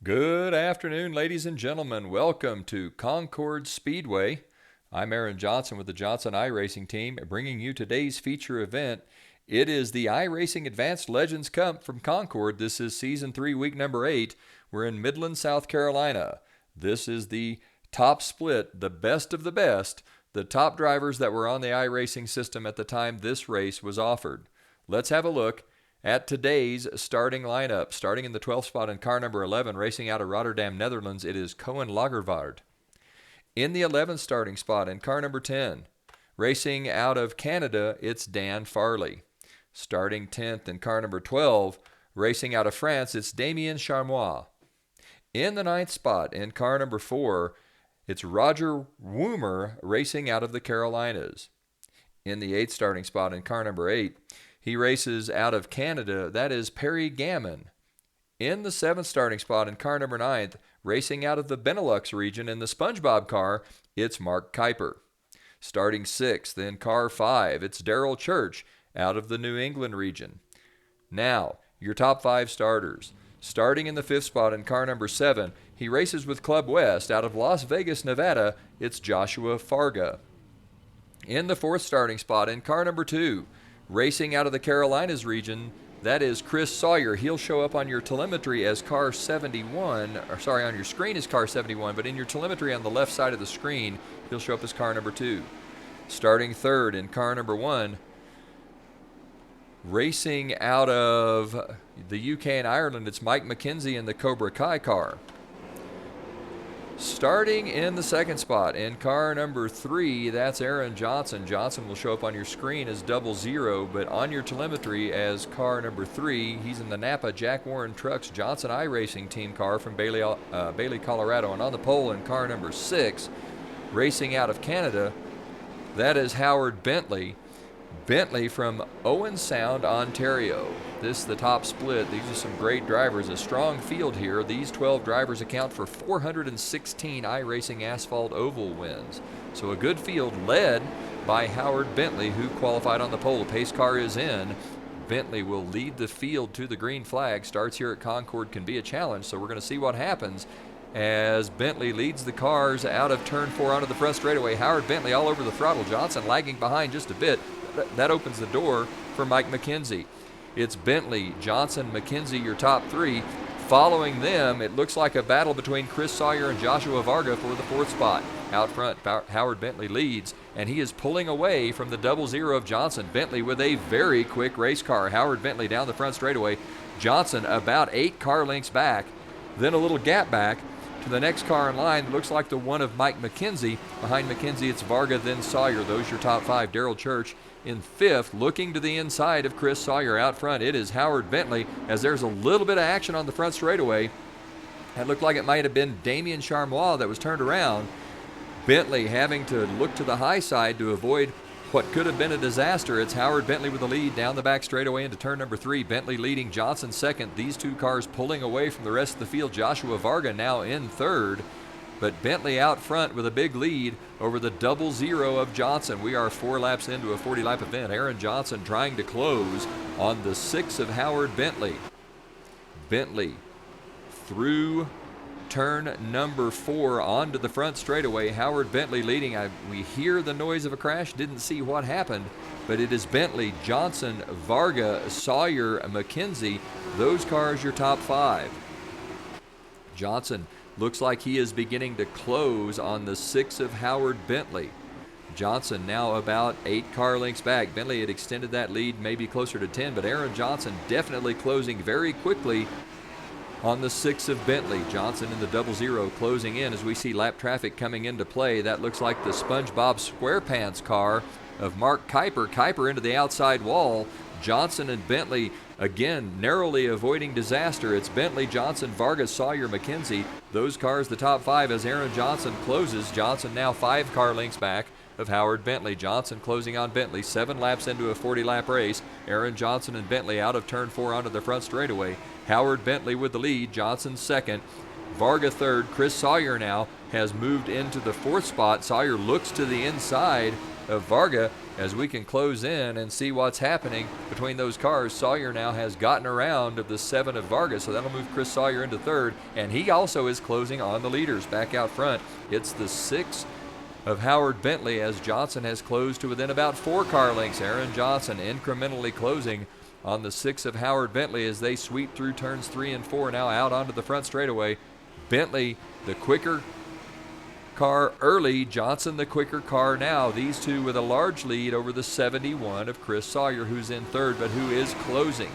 Good afternoon, ladies and gentlemen. Welcome to Concord Speedway. I'm Aaron Johnson with the Johnson iRacing team, bringing you today's feature event. It is the iRacing Advanced Legends Cup from Concord. This is Season 3, Week number 8. We're in Midland, South Carolina. This is the top split, the best of the best, the top drivers that were on the iRacing system at the time this race was offered. Let's have a look at today's starting lineup. Starting in the 12th spot in car number 11, racing out of Rotterdam, Netherlands, it is Koen Lagervaart. In the 11th starting spot in car number 10, racing out of Canada, it's Dan Farley. Starting 10th in car number 12, racing out of France, it's Damien Charmois. In the 9th spot in car number 4, it's Roger Woomer racing out of the Carolinas. In the 8th starting spot in car number 8, he races out of Canada. That is Perry Gammon. In the 7th starting spot in car number 9, racing out of the Benelux region in the SpongeBob car, it's Mark Kuiper. Starting 6th in car 5, it's Daryl Church out of the New England region. Now, your top 5 starters. Starting in the 5th spot in car number 7, he races with Club West out of Las Vegas, Nevada, it's Joshua Farga. In the 4th starting spot in car number 2, racing out of the Carolinas region, that is Chris Sawyer. He'll show up on your telemetry as car 71, on your screen as car 71, but in your telemetry on the left side of the screen, he'll show up as car number 2. Starting 3rd in car number 1, racing out of the UK and Ireland, it's Mike McKenzie in the Cobra Kai car. Starting in the 2nd spot in car number 3, that's Aaron Johnson. Johnson will show up on your screen as 00, but on your telemetry as car number 3. He's in the Napa Jack Warren Trucks Johnson iRacing team car from Bailey, Colorado. And on the pole in car number 6, racing out of Canada, that is Howard Bentley. Bentley from Owen Sound, Ontario. This is the top split. These are some great drivers. A strong field here. These 12 drivers account for 416 iRacing Asphalt Oval wins. So a good field led by Howard Bentley, who qualified on the pole. The pace car is in. Bentley will lead the field to the green flag. Starts here at Concord can be a challenge, so we're going to see what happens as Bentley leads the cars out of turn 4 onto the front straightaway. Howard Bentley all over the throttle. Johnson lagging behind just a bit. That opens the door for Mike McKenzie. It's Bentley, Johnson, McKenzie, your top 3. Following them, it looks like a battle between Chris Sawyer and Joshua Varga for the 4th spot. Out front, Howard Bentley leads, and he is pulling away from the 00 of Johnson. Bentley with a very quick race car. Howard Bentley down the front straightaway. Johnson about 8 car lengths back, then a little gap back to the next car in line. Looks like the one of Mike McKenzie. Behind McKenzie, it's Varga, then Sawyer. Those your top 5. Daryl Church in 5th, looking to the inside of Chris Sawyer. Out front, it is Howard Bentley, as there's a little bit of action on the front straightaway. It looked like it might have been Damien Charmois that was turned around. Bentley having to look to the high side to avoid what could have been a disaster. It's Howard Bentley with the lead down the back straightaway into turn number 3. Bentley leading, Johnson 2nd. These 2 cars pulling away from the rest of the field. Joshua Varga now in 3rd. But Bentley out front with a big lead over the 00 of Johnson. We are 4 laps into a 40-lap event. Aaron Johnson trying to close on the 6 of Howard Bentley. Bentley through turn number 4 onto the front straightaway. Howard Bentley leading. We hear the noise of a crash. Didn't see what happened, but it is Bentley, Johnson, Varga, Sawyer, McKenzie. Those cars your top 5. Johnson looks like he is beginning to close on the 6 of Howard Bentley. Johnson now about 8 car lengths back. Bentley had extended that lead maybe closer to 10, but Aaron Johnson definitely closing very quickly on the 6 of Bentley. Johnson in the 00 closing in as we see lap traffic coming into play. That looks like the SpongeBob SquarePants car of Mark Kuiper. Kuiper into the outside wall. Johnson and Bentley again narrowly avoiding disaster. It's Bentley, Johnson, Vargas, Sawyer, McKenzie. Those cars the top 5 as Aaron Johnson closes. Johnson now 5 car lengths back of Howard Bentley. Johnson closing on Bentley. 7 laps into a 40-lap race. Aaron Johnson and Bentley out of turn 4 onto the front straightaway. Howard Bentley with the lead. Johnson 2nd. Varga 3rd. Chris Sawyer now has moved into the 4th spot. Sawyer looks to the inside of Varga as we can close in and see what's happening between those cars. Sawyer now has gotten around of the 7 of Varga, so that'll move Chris Sawyer into third, and he also is closing on the leaders. Back out front, it's the 6 of Howard Bentley as Johnson has closed to within about 4 car lengths. Aaron Johnson incrementally closing on the 6 of Howard Bentley as they sweep through turns 3 and 4, now out onto the front straightaway. Bentley, the quicker car early, Johnson the quicker car now. These two with a large lead over the 71 of Chris Sawyer, who's in third but who is closing.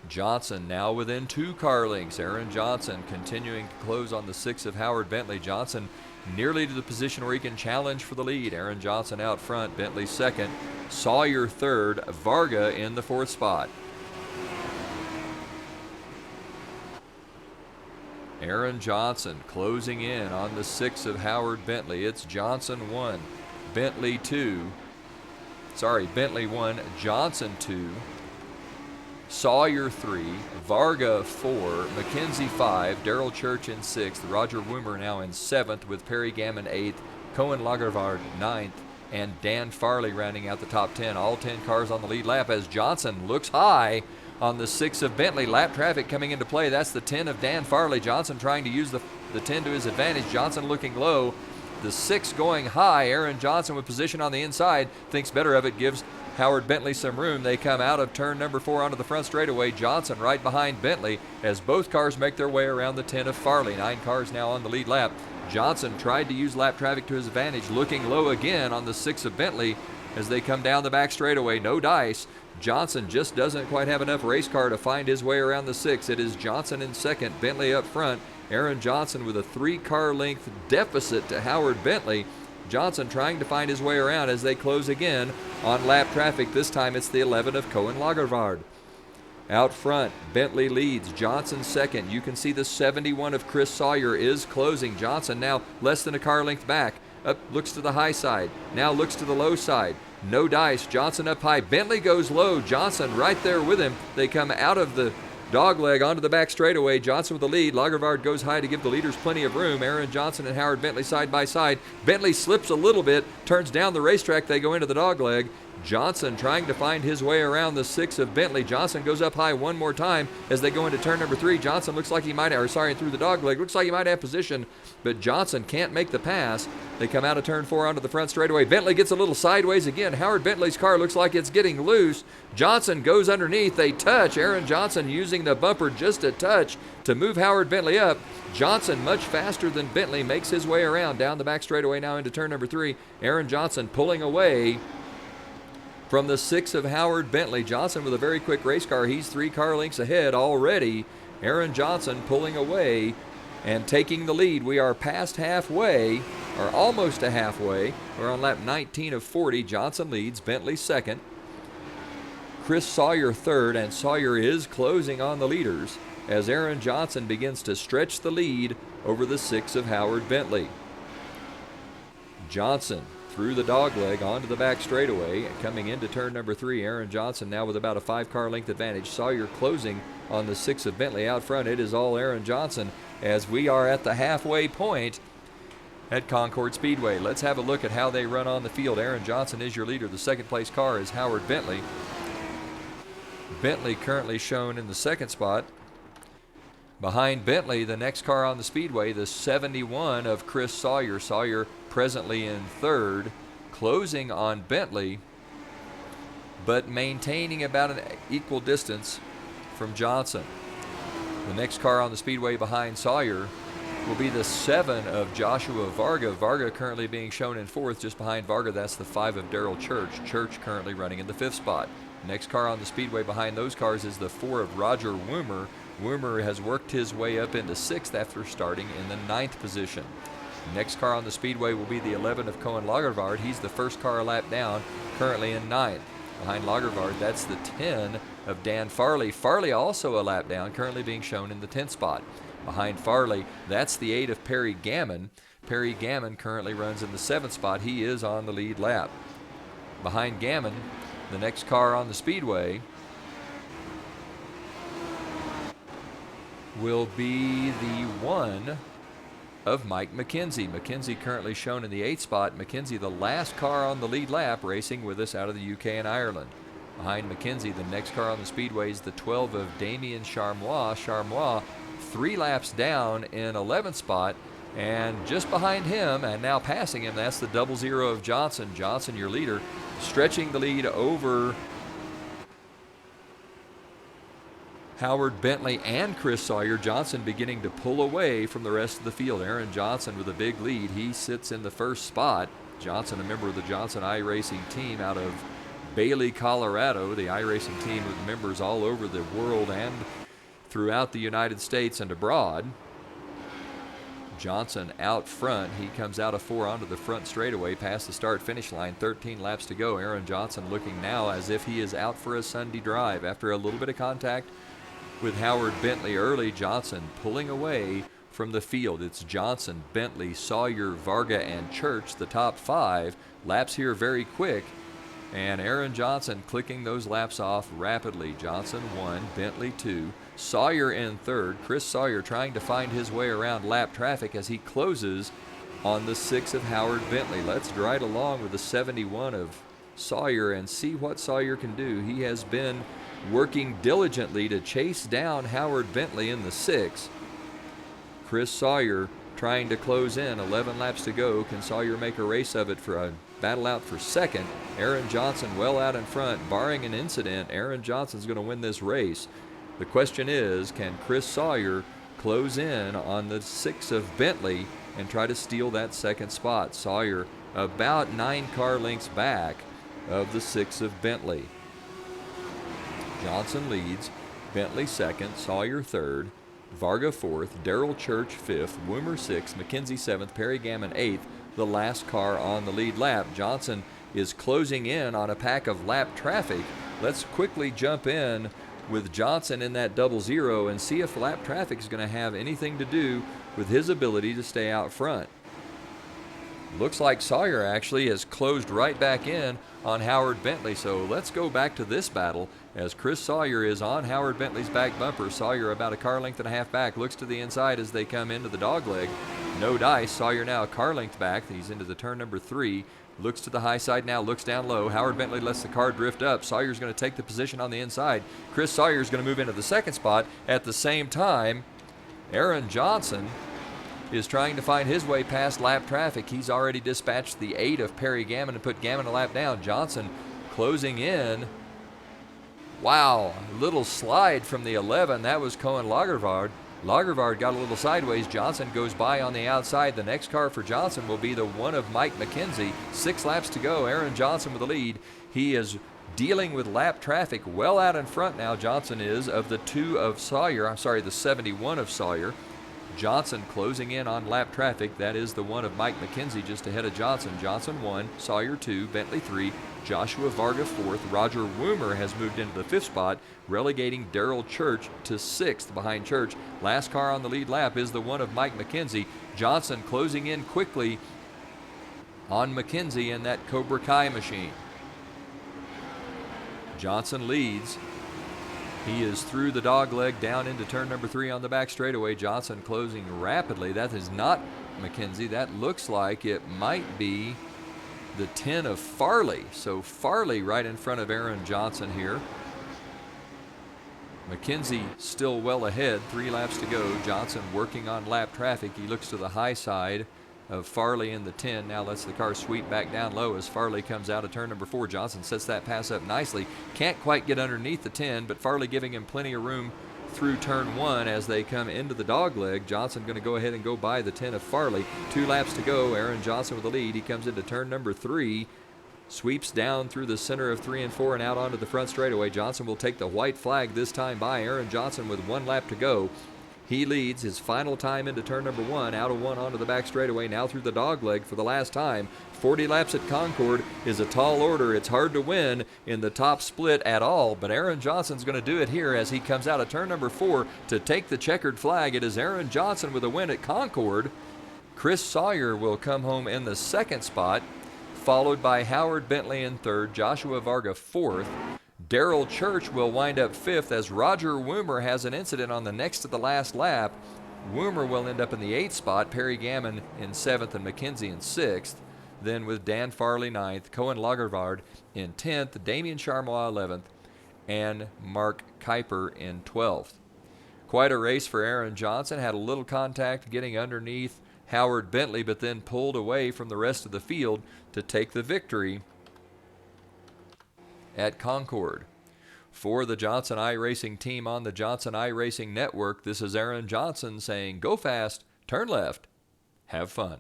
Johnson now within 2 car lengths. Aaron Johnson continuing to close on the 6 of Howard Bentley. Johnson nearly to the position where he can challenge for the lead. Aaron Johnson out front, Bentley second, Sawyer third, Varga in the 4th spot. Aaron Johnson closing in on the 6 of Howard Bentley. It's Johnson 1, Bentley 1, Johnson 2, Sawyer 3, Varga 4, McKenzie 5, Darrell Church in 6th, Roger Woomer now in 7th with Perry Gammon 8th, Cohen Lagervard 9th, and Dan Farley rounding out the top 10. All 10 cars on the lead lap as Johnson looks high on the 6 of Bentley. Lap traffic coming into play. That's the 10 of Dan Farley. Johnson trying to use the 10 to his advantage. Johnson looking low. The 6 going high. Aaron Johnson with position on the inside. Thinks better of it. Gives Howard Bentley some room. They come out of turn number 4 onto the front straightaway. Johnson right behind Bentley as both cars make their way around the 10 of Farley. 9 cars now on the lead lap. Johnson tried to use lap traffic to his advantage. Looking low again on the 6 of Bentley as they come down the back straightaway. No dice. Johnson just doesn't quite have enough race car to find his way around the 6. It is Johnson in second, Bentley up front. Aaron Johnson with a 3 car length deficit to Howard Bentley. Johnson trying to find his way around as they close again on lap traffic. This time it's the 11 of Cohen Lagervard. Out front, Bentley leads, Johnson second. You can see the 71 of Chris Sawyer is closing. Johnson now less than a car length back. Up, looks to the high side, now looks to the low side. No dice, Johnson up high. Bentley goes low, Johnson right there with him. They come out of the dogleg onto the back straightaway. Johnson with the lead. Lagervard goes high to give the leaders plenty of room. Aaron Johnson and Howard Bentley side by side. Bentley slips a little bit, turns down the racetrack. They go into the dogleg. Johnson trying to find his way around the 6 of Bentley. Johnson goes up high one more time as they go into turn number 3. Johnson looks like he might, through the dogleg. Looks like he might have position, but Johnson can't make the pass. They come out of turn 4 onto the front straightaway. Bentley gets a little sideways again. Howard Bentley's car looks like it's getting loose. Johnson goes underneath. They touch. Aaron Johnson using the bumper just a touch to move Howard Bentley up. Johnson, much faster than Bentley, makes his way around down the back straightaway now into turn number 3. Aaron Johnson pulling away from the 6 of Howard Bentley. Johnson with a very quick race car. He's 3 car lengths ahead already. Aaron Johnson pulling away and taking the lead. We are past halfway, or almost to halfway. We're on lap 19 of 40. Johnson leads, Bentley second. Chris Sawyer third, and Sawyer is closing on the leaders as Aaron Johnson begins to stretch the lead over the 6 of Howard Bentley. Johnson through the dogleg onto the back straightaway. Coming into turn number 3, Aaron Johnson now with about a 5 car length advantage. Sawyer closing on the 6 of Bentley. Out front, it is all Aaron Johnson as we are at the halfway point at Concord Speedway. Let's have a look at how they run on the field. Aaron Johnson is your leader. The second place car is Howard Bentley. Bentley currently shown in the 2nd spot. Behind Bentley, the next car on the speedway, the 71 of Chris Sawyer. Sawyer presently in 3rd, closing on Bentley, but maintaining about an equal distance from Johnson. The next car on the speedway behind Sawyer will be the 7 of Joshua Varga. Varga currently being shown in 4th. Just behind Varga, that's the 5 of Darrell Church. Church currently running in the 5th spot. Next car on the speedway behind those cars is the 4 of Roger Woomer. Woomer has worked his way up into 6th after starting in the 9th position. Next car on the speedway will be the 11 of Cohen Lagervard. He's the first car a lap down, currently in 9th. Behind Lagervard, that's the 10 of Dan Farley. Farley also a lap down, currently being shown in the 10th spot. Behind Farley, that's the 8 of Perry Gammon. Perry Gammon currently runs in the 7th spot. He is on the lead lap. Behind Gammon, the next car on the speedway will be the 1 of Mike McKenzie. McKenzie currently shown in the 8th spot. McKenzie, the last car on the lead lap, racing with us out of the UK and Ireland. Behind McKenzie, the next car on the speedway is the 12 of Damien Charmois. Charmois, 3 laps down in 11th spot. And just behind him, and now passing him, that's the 00 of Johnson. Johnson, your leader, stretching the lead over Howard Bentley and Chris Sawyer. Johnson beginning to pull away from the rest of the field. Aaron Johnson with a big lead. He sits in the 1st spot. Johnson, a member of the Johnson iRacing team out of Bailey, Colorado. The iRacing team with members all over the world and throughout the United States and abroad. Johnson out front. He comes out of 4 onto the front straightaway past the start-finish line. 13 laps to go. Aaron Johnson looking now as if he is out for a Sunday drive. After a little bit of contact with Howard Bentley early, Johnson pulling away from the field. It's Johnson, Bentley, Sawyer, Varga, and Church, the top 5. Laps here very quick. And Aaron Johnson clicking those laps off rapidly. Johnson 1, Bentley 2, Sawyer in 3rd. Chris Sawyer trying to find his way around lap traffic as he closes on the 6 of Howard Bentley. Let's ride along with the 71 of Sawyer and see what Sawyer can do. He has been working diligently to chase down Howard Bentley in the 6. Chris Sawyer trying to close in. 11 laps to go. Can Sawyer make a race of it for a battle out for 2nd? Aaron Johnson well out in front. Barring an incident, Aaron Johnson's going to win this race. The question is, can Chris Sawyer close in on the 6 of Bentley and try to steal that 2nd spot? Sawyer about 9 car lengths back of the 6 of Bentley. Johnson leads, Bentley 2nd, Sawyer 3rd, Varga 4th, Darrell Church 5th, Woomer 6th, McKenzie 7th, Perry Gammon 8th, the last car on the lead lap. Johnson is closing in on a pack of lap traffic. Let's quickly jump in with Johnson in that 00 and see if lap traffic is going to have anything to do with his ability to stay out front. Looks like Sawyer actually has closed right back in on Howard Bentley, so let's go back to this battle as Chris Sawyer is on Howard Bentley's back bumper. Sawyer about a car length and a half back, looks to the inside as they come into the dogleg. No dice. Sawyer now a car length back. He's into the turn number 3. Looks to the high side now, looks down low. Howard Bentley lets the car drift up. Sawyer's going to take the position on the inside. Chris Sawyer's going to move into the 2nd spot. At the same time, Aaron Johnson is trying to find his way past lap traffic. He's already dispatched the 8 of Perry Gammon and put Gammon a lap down. Johnson closing in. Wow, a little slide from the 11. That was Cohen Lagervard. Lagervard got a little sideways. Johnson goes by on the outside. The next car for Johnson will be the 1 of Mike McKenzie. 6 laps to go. Aaron Johnson with the lead. He is dealing with lap traffic well out in front now. Johnson is of the 2 of Sawyer. I'm sorry, the 71 of Sawyer. Johnson closing in on lap traffic. That is the 1 of Mike McKenzie just ahead of Johnson. Johnson 1, Sawyer 2, Bentley 3, Joshua Varga 4th. Roger Woomer has moved into the 5th spot, relegating Darrell Church to 6th behind Church. Last car on the lead lap is the 1 of Mike McKenzie. Johnson closing in quickly on McKenzie in that Cobra Kai machine. Johnson leads. He is through the dogleg down into turn number 3 on the back straightaway. Johnson closing rapidly. That is not McKenzie. That looks like it might be the 10 of Farley. So Farley right in front of Aaron Johnson here. McKenzie still well ahead. 3 laps to go. Johnson working on lap traffic. He looks to the high side of Farley in the 10. Now lets the car sweep back down low as Farley comes out of turn number 4. Johnson sets that pass up nicely. Can't quite get underneath the 10, but Farley giving him plenty of room through turn 1 as they come into the dogleg. Johnson going to go ahead and go by the 10 of Farley. 2 laps to go. Aaron Johnson with the lead. He comes into turn number 3. Sweeps down through the center of 3 and 4 and out onto the front straightaway. Johnson will take the white flag this time by Aaron Johnson with 1 lap to go. He leads his final time into turn number 1, out of 1 onto the back straightaway, now through the dogleg for the last time. 40 laps at Concord is a tall order. It's hard to win in the top split at all, but Aaron Johnson's going to do it here as he comes out of turn number 4 to take the checkered flag. It is Aaron Johnson with a win at Concord. Chris Sawyer will come home in the 2nd spot, followed by Howard Bentley in 3rd, Joshua Varga 4th. Darrell Church will wind up 5th as Roger Woomer has an incident on the next to the last lap. Woomer will end up in the 8th spot, Perry Gammon in 7th, and McKenzie in 6th. Then with Dan Farley 9th, Cohen Lagervard in 10th, Damian Charmois 11th, and Mark Kuiper in 12th. Quite a race for Aaron Johnson. Had a little contact getting underneath Howard Bentley, but then pulled away from the rest of the field to take the victory at Concord. For the Johnson iRacing team on the Johnson iRacing Network, this is Aaron Johnson saying, go fast, turn left, have fun.